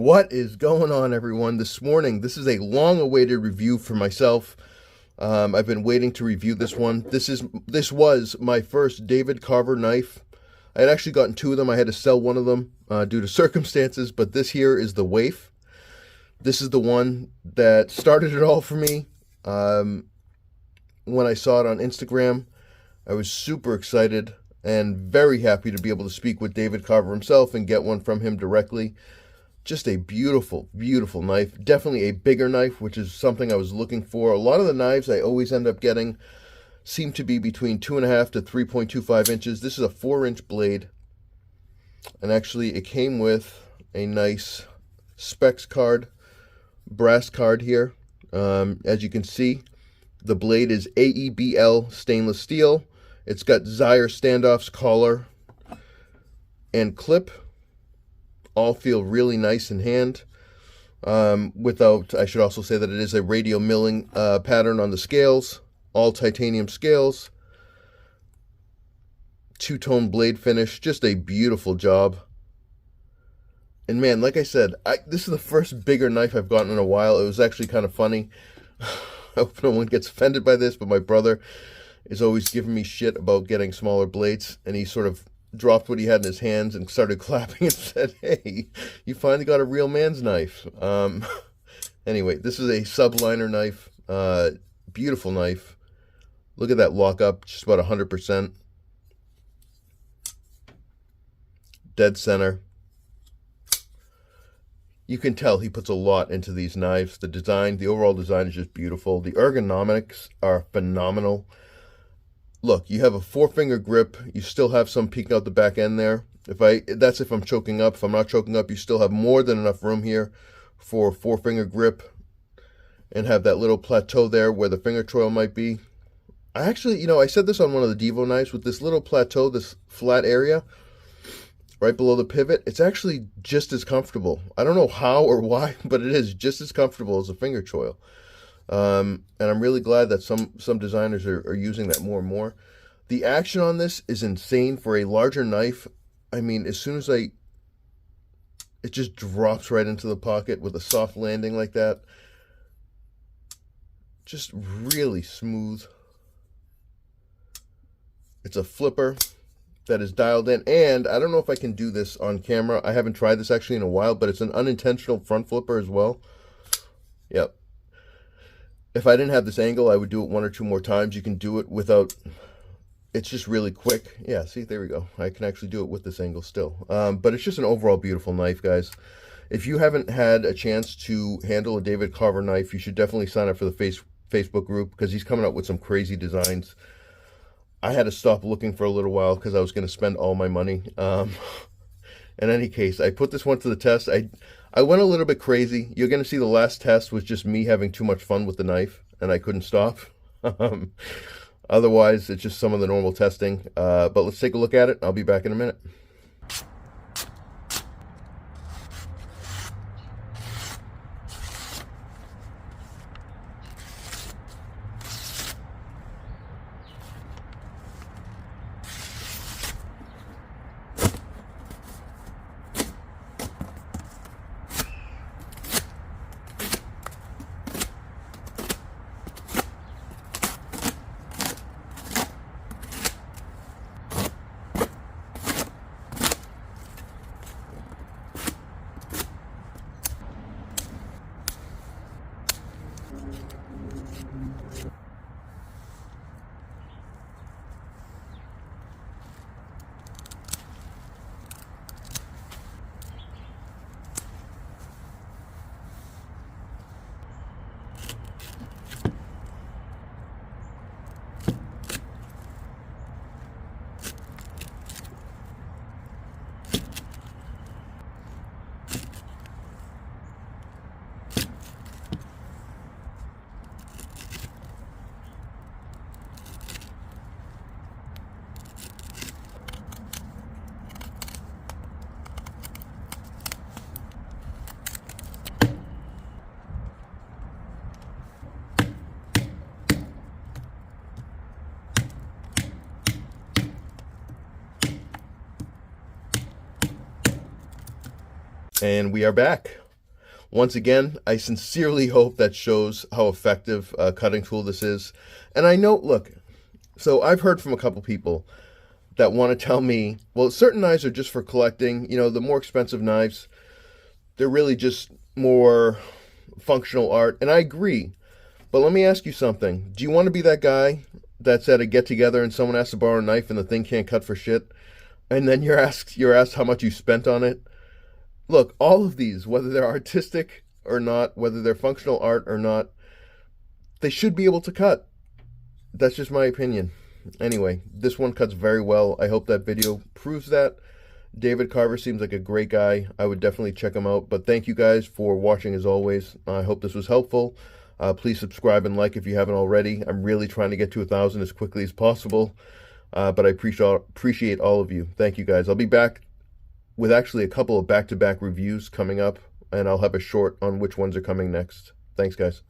What is going on, everyone? This morning, this is a long-awaited review for myself. I've been waiting to review this one. This was my first David Carver knife. I had actually gotten two of them. I had to sell one of them due to circumstances, but this here is the Waif. This is the one that started it all for me. When I saw it on Instagram, I was super excited and very happy to be able to speak with David Carver himself and get one from him directly. Just a beautiful, beautiful knife. Definitely a bigger knife, which is something I was looking for. A lot of the knives I always end up getting seem to be between 2.5 to 3.25 inches. This is a 4-inch blade. And actually, it came with a nice specs card, brass card here. As you can see, the blade is AEBL stainless steel. It's got Zyre standoffs, collar, and clip. All feel really nice in hand. I should also say that it is a radial milling pattern on the scales. All titanium scales. Two-tone blade finish. Just a beautiful job. And man, like I said, this is the first bigger knife I've gotten in a while. It was actually kind of funny. I hope no one gets offended by this, but my brother is always giving me shit about getting smaller blades, and he sort of dropped what he had in his hands and started clapping and said, "Hey, you finally got a real man's knife." Anyway, this is a subliner knife. Beautiful knife. Look at that lockup, just about 100%. Dead center. You can tell he puts a lot into these knives. The design, the overall design is just beautiful. The ergonomics are phenomenal. Look, you have a 4-finger grip. You still have some peeking out the back end there. That's if I'm choking up. If I'm not choking up, you still have more than enough room here for a 4-finger grip and have that little plateau there where the finger choil might be. I actually, I said this on one of the Devo knives, with this little plateau, this flat area right below the pivot, it's actually just as comfortable. I don't know how or why, but it is just as comfortable as a finger choil. And I'm really glad that some designers are using that more and more. The action on this is insane for a larger knife. I mean, as soon as it just drops right into the pocket with a soft landing like that. Just really smooth. It's a flipper that is dialed in, and I don't know if I can do this on camera. I haven't tried this actually in a while, but it's an unintentional front flipper as well. Yep. If I didn't have this angle, I would do it 1 or 2 more times. You can do it without, it's just really quick. Yeah, see, there we go. I can actually do it with this angle still. But it's just an overall beautiful knife, guys. If you haven't had a chance to handle a David Carver knife, you should definitely sign up for the Facebook group, because he's coming up with some crazy designs. I had to stop looking for a little while because I was going to spend all my money. In any case, I put this one to the test. I went a little bit crazy. You're going to see the last test was just me having too much fun with the knife, and I couldn't stop. Otherwise, it's just some of the normal testing. But let's take a look at it. I'll be back in a minute. And we are back. Once again, I sincerely hope that shows how effective a cutting tool this is. And I know, look, so I've heard from a couple people that want to tell me, well, certain knives are just for collecting. You know, the more expensive knives, they're really just more functional art. And I agree. But let me ask you something. Do you want to be that guy that's at a get together and someone asks to borrow a knife and the thing can't cut for shit? And then you're asked how much you spent on it? Look, all of these, whether they're artistic or not, whether they're functional art or not, they should be able to cut. That's just my opinion. Anyway, this one cuts very well. I hope that video proves that. David Carver seems like a great guy. I would definitely check him out. But thank you guys for watching as always. I hope this was helpful. Please subscribe and like if you haven't already. I'm really trying to get to 1,000 as quickly as possible. But I appreciate all of you. Thank you guys. I'll be back with actually a couple of back-to-back reviews coming up, and I'll have a short on which ones are coming next. Thanks, guys.